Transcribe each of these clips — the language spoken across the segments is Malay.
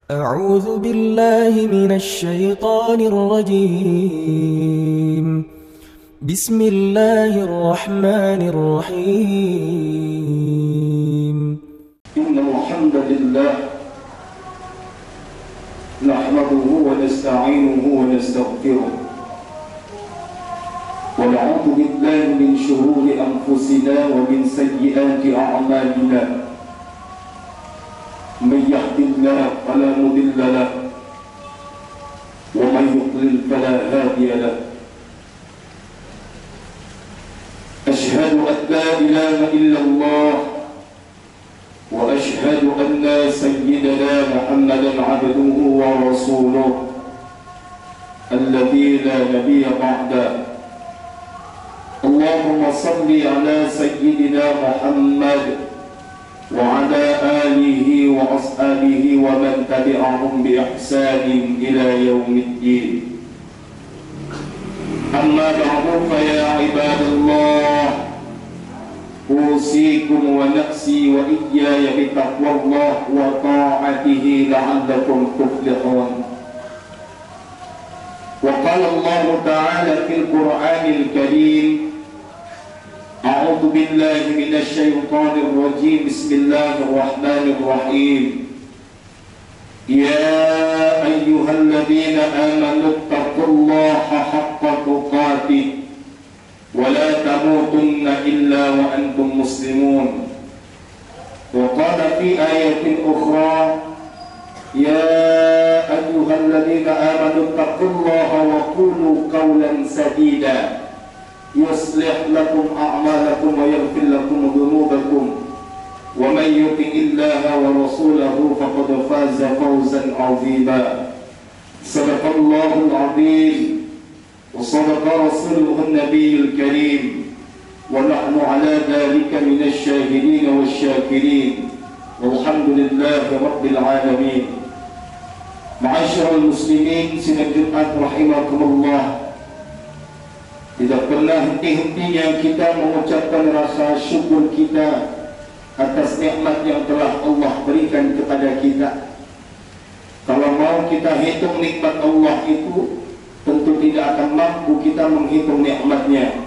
أعوذ بالله من الشيطان الرجيم. بسم الله الرحمن الرحيم. إن الحمد لله نحمده ونستعينه ونستغفره ونعوذ بالله من شرور أنفسنا ومن سيئات أعمالنا. من يهد الله فلا مضل له ومن يضلل فلا هادي له. أشهد أن لا إله إلا الله وأشهد أن سيدنا محمدا عبده ورسوله الذي لا نبي بعده. اللهم صل على سيدنا محمد وعلى آله وأصحابه ومن تبعهم بإحسان إلى يوم الدين. أما بعد فيا عباد الله، أوصيكم ونفسي وإياي بتقوى الله وطاعته لعلكم تفلحون. وقال الله تعالى في القرآن الكريم: أعوذ بالله من الشيطان الرجيم. بسم الله الرحمن الرحيم. يا أيها الذين آمنوا اتقوا الله حق تقاته ولا تموتن إلا وأنتم مسلمون. وقال في آية أخرى: يا أيها الذين آمنوا اتقوا الله وقولوا قولا سديدا يصلح لكم أعمالكم ويغفر لكم ذنوبكم ومن يطع الله ورسوله فقد فاز فوزا عظيما. صدق الله العظيم وصدق رسوله النبي الكريم ونحن على ذلك من الشاهدين والشاكرين والحمد لله رب العالمين. Ma'asyiral muslimin sidang Jumat rahimakumullah, tidak pernah henti-hentinya kita mengucapkan rasa syukur kita atas nikmat yang telah Allah berikan kepada kita. Kalau mau kita hitung nikmat Allah itu, tentu tidak akan mampu kita menghitung nikmatnya,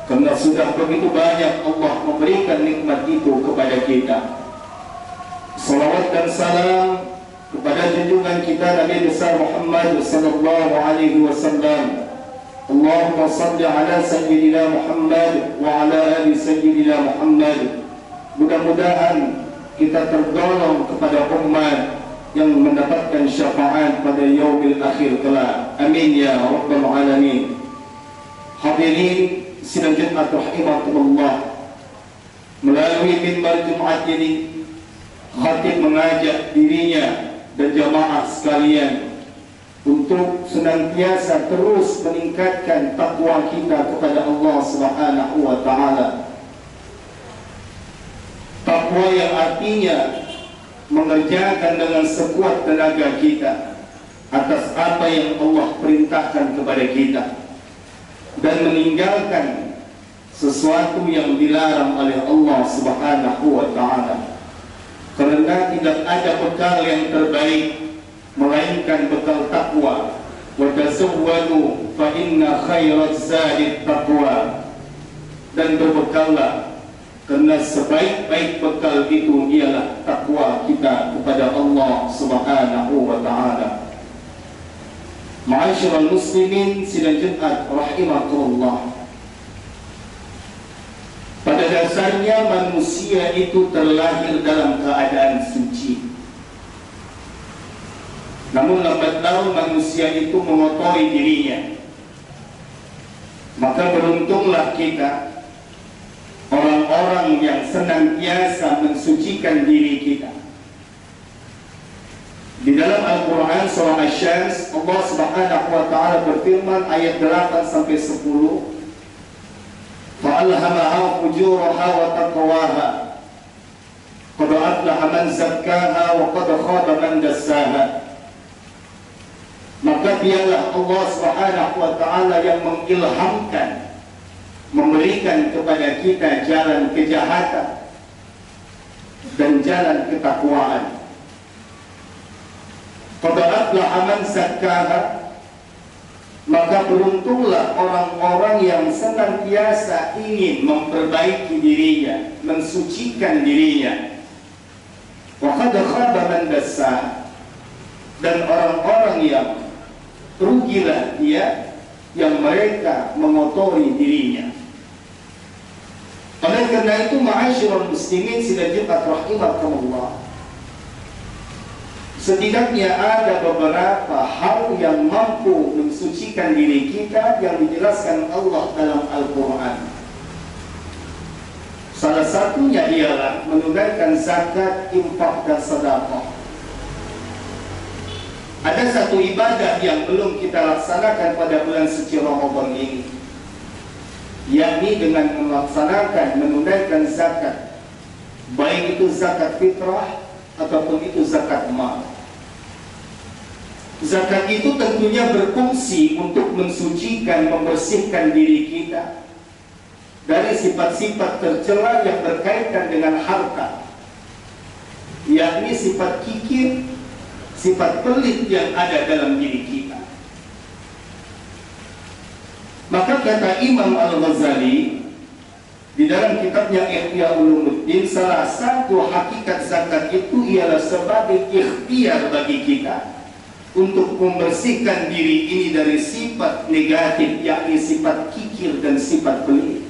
karena sudah begitu banyak Allah memberikan nikmat itu kepada kita. Salawat dan salam kepada junjungan kita Nabi besar Muhammad sallallahu alaihi wasallam. Allahumma salli ala sayyidina Muhammad wa ala ali sayyidina Muhammad. Mudah-mudahan kita tergolong kepada umat yang mendapatkan syafaat pada yaumil akhir kelak. Amin ya rabbal alamin. Hadirin sidang Jumat rahimakumullah, melalui mimbar Jumat ini khatib mengajak dirinya dan jamaah sekalian untuk senantiasa terus meningkatkan takwa kita kepada Allah Subhanahu wa taala. Takwa yang artinya mengerjakan dengan sekuat tenaga kita atas apa yang Allah perintahkan kepada kita dan meninggalkan sesuatu yang dilarang oleh Allah Subhanahu wa taala. Karena tidak ada bekal yang terbaik melainkan bekal takwa. Wa tazawwadu fa inna khairaz zadi taqwa. Dan berbekallah, karena sebaik-baik bekal itu ialah takwa kita kepada Allah Subhanahu wa taala. Ma'asyiral muslimin sidang Jumat rahimakumullah, pada dasarnya manusia itu terlahir dalam keadaan suci. Namun lambat laun manusia itu mengotori dirinya. Maka beruntunglah kita, orang-orang yang senantiasa mensucikan diri kita. Di dalam Al-Quran surah Asy-Syams, Allah Subhanahu wa taala berfirman ayat 8 sampai 10, فَأَلْهَمَهَا فُجُورَهَا وَتَقْوَاهَا قَدْ أَفْلَحَ مَنْ زَكَّاهَا وَقَدْ خَابَ مَنْ دَسَّاهَا. Maka dialah Allah Subhanahu wa taala yang mengilhamkan, memberikan kepada kita jalan kejahatan dan jalan ketakwaan. Qad aflaha man zakkaha, maka beruntunglah orang-orang yang senantiasa ingin memperbaiki dirinya, mensucikan dirinya. Wa qad khaba man dassaha, dan orang-orang yang rugilah dia yang mereka mengotori dirinya. Oleh karena itu, ma'asyiral muslimin sidang Jumat rahimakumullah, setidaknya ada beberapa hal yang mampu mensucikan diri kita yang dijelaskan Allah dalam Al-Quran. Salah satunya ialah menunaikan zakat, infak, dan sedekah. Ada satu ibadah yang belum kita laksanakan pada bulan suci Ramadan ini, yakni dengan melaksanakan menunaikan zakat, baik itu zakat fitrah ataupun itu zakat mal. Zakat itu tentunya berfungsi untuk mensucikan, membersihkan diri kita dari sifat-sifat tercela yang berkaitan dengan harta, yakni sifat kikir, sifat pelit yang ada dalam diri kita. Maka kata Imam Al-Ghazali di dalam kitabnya Ihya Ulumuddin, salah satu hakikat zakat itu ialah sebagai ikhtiar bagi kita untuk membersihkan diri ini dari sifat negatif, yakni sifat kikir dan sifat pelit.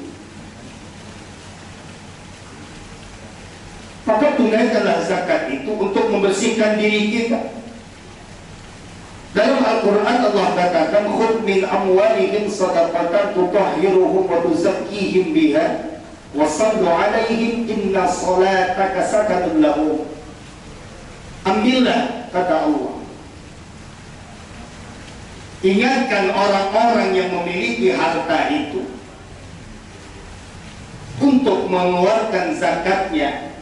Maka tunaikanlah zakat itu untuk membersihkan diri kita. Dalam Al-Quran Allah katakan, khudh min amwalihim sadaqatan tutahhiruhum wa tuzakkihim biha wa sallu alaihim inna salataka sakanun lahum. Ambillah, kata Allah, ingatkan orang-orang yang memiliki harta itu untuk mengeluarkan zakatnya,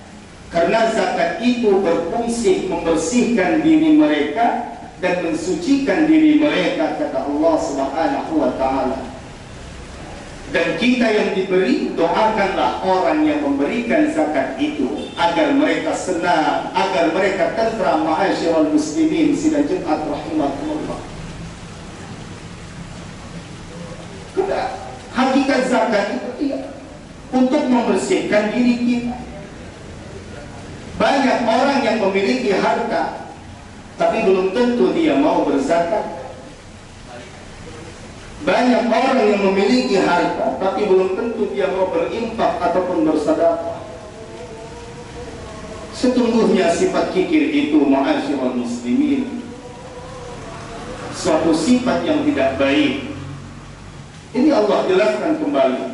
karena zakat itu berfungsi membersihkan diri mereka dan mensucikan diri mereka, kata Allah Subhanahu wa ta'ala. Dan kita yang diberi, doakanlah orang yang memberikan zakat itu agar mereka senang, agar mereka tentram. Ma'asyiral muslimin sidang Jumat rahimakumullah, hakikat zakat itu untuk membersihkan diri kita. Banyak orang yang memiliki harta, tapi belum tentu dia mau berzakat. Banyak orang yang memiliki harta, tapi belum tentu dia mau berinfak ataupun bersedekah. Sesungguhnya sifat kikir itu, ma'asyiral muslimin, suatu sifat yang tidak baik. Ini Allah jelaskan kembali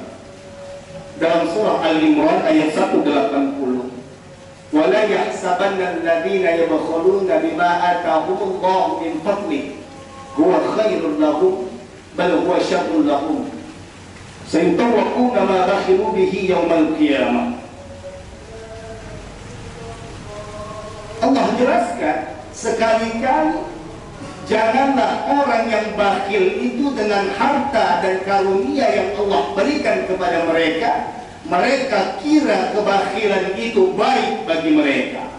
dalam surah Al-Imran ayat 180. وَلَا يَحْسَبَنَّ الَّذِينَ يَبْخَلُونَ بِمَا آتَاهُمُ اللَّهُ مِنْ فَضْلِهِ هُوَ خَيْرٌ لَهُمْ بَلْ هُوَ شَرٌّ لَهُمْ سَيُطَوَّقُونَ مَا بَخِلُوا بِهِ يَوْمَ الْقِيَامَةِ. Allah jelaskan, sekali-kali janganlah orang yang bakhil itu dengan harta dan karunia yang Allah berikan kepada mereka, mereka kira kebakhilan itu baik bagi mereka.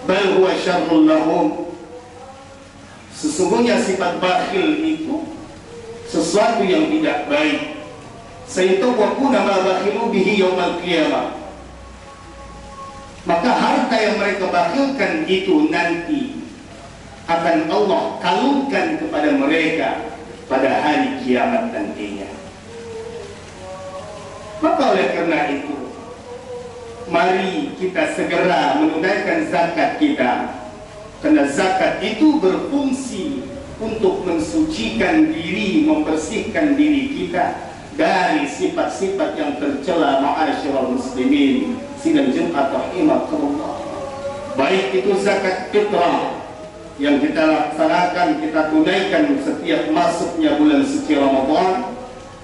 Bal huwa syarrul lahum, sesungguhnya sifat bakhil itu sesuatu yang tidak baik. Sayutawaquna ma bakhilu bihi yaumal qiyamah, maka harta yang mereka bakhilkan itu nanti akan Allah kalungkan kepada mereka pada hari kiamat nantinya. Maka oleh karena itu, mari kita segera menunaikan zakat kita, karena zakat itu berfungsi untuk mensucikan diri, membersihkan diri kita dari sifat-sifat yang tercela. Ma'asyiral muslimin sidang Jumat rahimakumullah, baik itu zakat fitrah yang kita laksanakan, kita tunaikan setiap masuknya bulan suci Ramadan,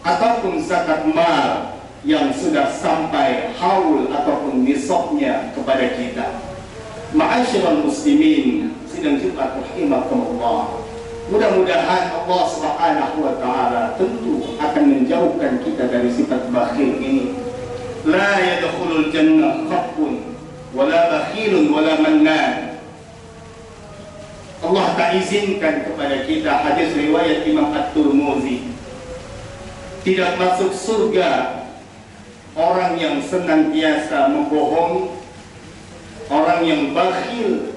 ataupun zakat mal yang sudah sampai haul ataupun nisabnya kepada kita. Ma'asyiral muslimin sidang Jumat rahimakumullah, mudah-mudahan Allah Subhanahu wa ta'ala tentu akan menjauhkan kita dari sifat bakhil ini. La yadkhulul jannah khaffun wala bakhilun wala mannan. tak izinkan kepada kita. Hadis riwayat Imam At-Tirmidzi, tidak masuk surga orang yang senantiasa membohong, orang yang bakhil,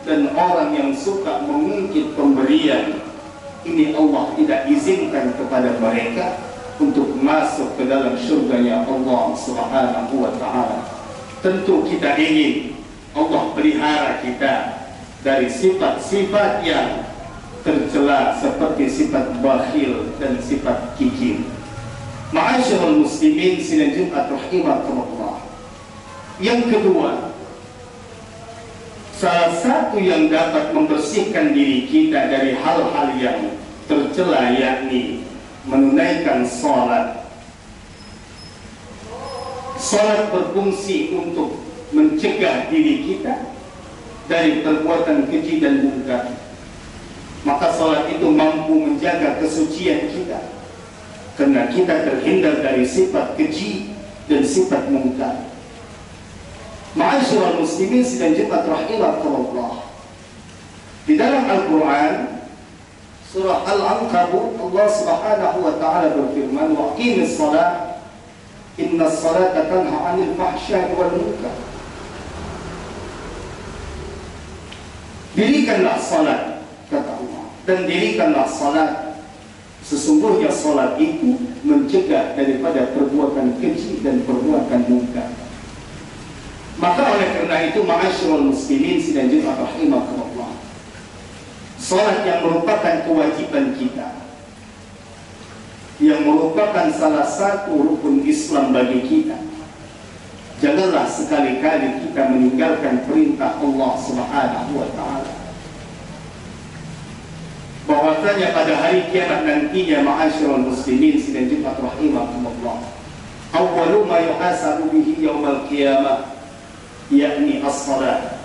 dan orang yang suka mengungkit pemberian. Ini Allah tidak izinkan kepada mereka untuk masuk ke dalam surganya Allah Subhanahu wa ta'ala. Tentu kita ingin Allah pelihara kita dari sifat-sifat yang tercela seperti sifat bakhil dan sifat kikir. Ma'asyiral muslimin sidang Jumat rahimakumullah. Yang kedua, salah satu yang dapat membersihkan diri kita dari hal-hal yang tercela yakni menunaikan salat. Salat berfungsi untuk mencegah diri kita dari perbuatan keji dan mungkar. Maka salat itu mampu menjaga kesucian kita, karena kita terhindar dari sifat keji dan sifat mungkar. Ma'asyiral muslimin sidang Jumat rahimakumullah. Di dalam Al-Quran surah Al-Ankabut, Allah Subhanahu wa ta'ala berfirman, wa aqimis salat innas salata tanha 'anil fahsya'i wal munkar. Dirikanlah salat, kata Allah, dan dirikanlah salat. Sesungguhnya salat itu mencegah daripada perbuatan keji dan perbuatan mungkar. Maka oleh karena itu, ma'asyiral muslimin sidang Jumat rahimakumullah, salat yang merupakan kewajiban kita, yang merupakan salah satu rukun Islam bagi kita, janganlah sekali-kali kita meninggalkan perintah Allah Subhanahu wa ta'ala. Bahwasanya pada hari kiamat nantinya, ma'asyiral muslimin sidang Jumat rahimakumullah, awwalu ma yuhasabu bihi yaumal qiyamah yakni as-salat.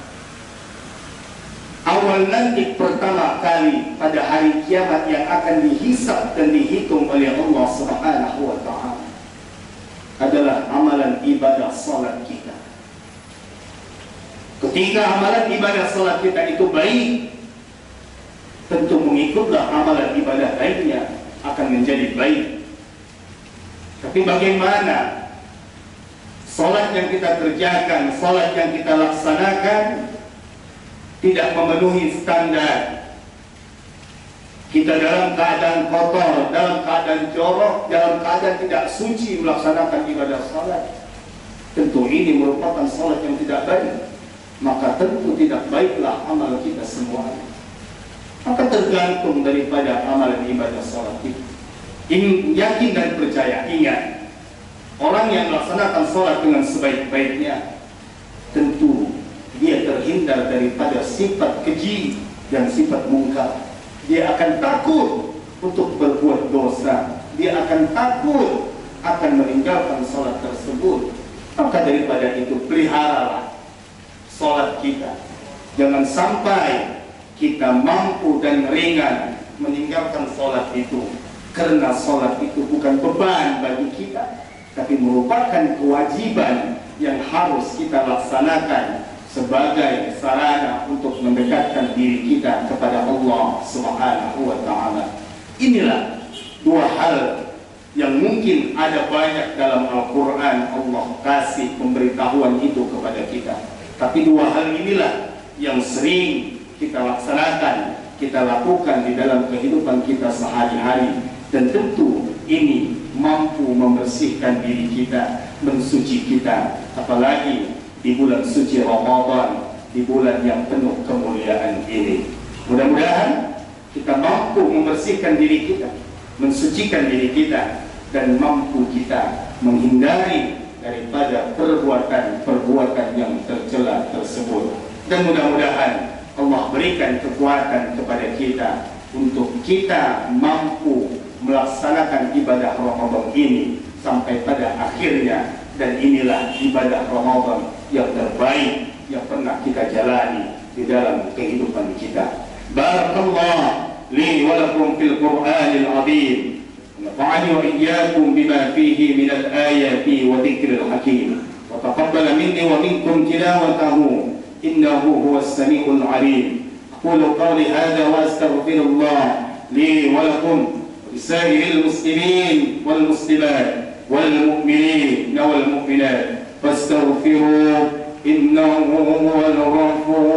Awal nanti pertama kali pada hari kiamat yang akan dihisab dan dihitung oleh Allah Subhanahu wa ta'ala adalah amalan ibadah salat kita. Ketika amalan ibadah salat kita itu baik, tentu mengikutlah amalan ibadah lainnya akan menjadi baik. Tapi bagaimana salat yang kita kerjakan, salat yang kita laksanakan tidak memenuhi standar, kita dalam keadaan kotor, dalam keadaan jorok, dalam keadaan tidak suci melaksanakan ibadah salat, tentu ini merupakan salat yang tidak baik. Maka tentu tidak baiklah amal kita semuanya. Maka tergantung daripada amalan ibadah salat itu. Yakin dan percaya, ingat, orang yang melaksanakan salat dengan sebaik-baiknya, tentu dia terhindar daripada sifat keji dan sifat mungkar. Dia akan takut untuk berbuat dosa, dia akan takut akan meninggalkan salat tersebut. Maka daripada itu, peliharalah salat kita. Jangan sampai kita mampu dan ringan meninggalkan salat itu, karena salat itu bukan beban bagi kita, tapi merupakan kewajiban yang harus kita laksanakan sebagai sarana untuk mendekatkan diri kita kepada Allah Subhanahu wa ta'ala. Inilah dua hal yang mungkin ada banyak dalam Al-Quran Allah kasih pemberitahuan itu kepada kita. Tapi dua hal inilah yang sering kita laksanakan, kita lakukan di dalam kehidupan kita sehari-hari. Dan tentu ini mampu membersihkan diri kita, mensuci kita, apalagi di bulan suci Ramadan, di bulan yang penuh kemuliaan ini. Mudah-mudahan kita mampu membersihkan diri kita, mensucikan diri kita, dan mampu kita menghindari daripada perbuatan-perbuatan yang tercela tersebut. Dan mudah-mudahan Allah berikan kekuatan kepada kita untuk kita mampu melaksanakan ibadah Ramadan ini sampai pada akhirnya. Dan inilah ibadah Ramadan yang terbaik yang pernah kita jalani di dalam kehidupan kita. Barakallah li wa lakum fil Qur'anil azim. Nafa'ani wa iyyakum bima fihi min al-ayati wa dzikril hakim. Wa taqabbal minni wa minkum tilawatahu innahu huwas samiul alim. أقول قولي هذا وأستغفر الله لي ولكم ولسائر المسلمين والمسلمات والمؤمنين والمؤمنات فاستغفروه إنه هو الغفور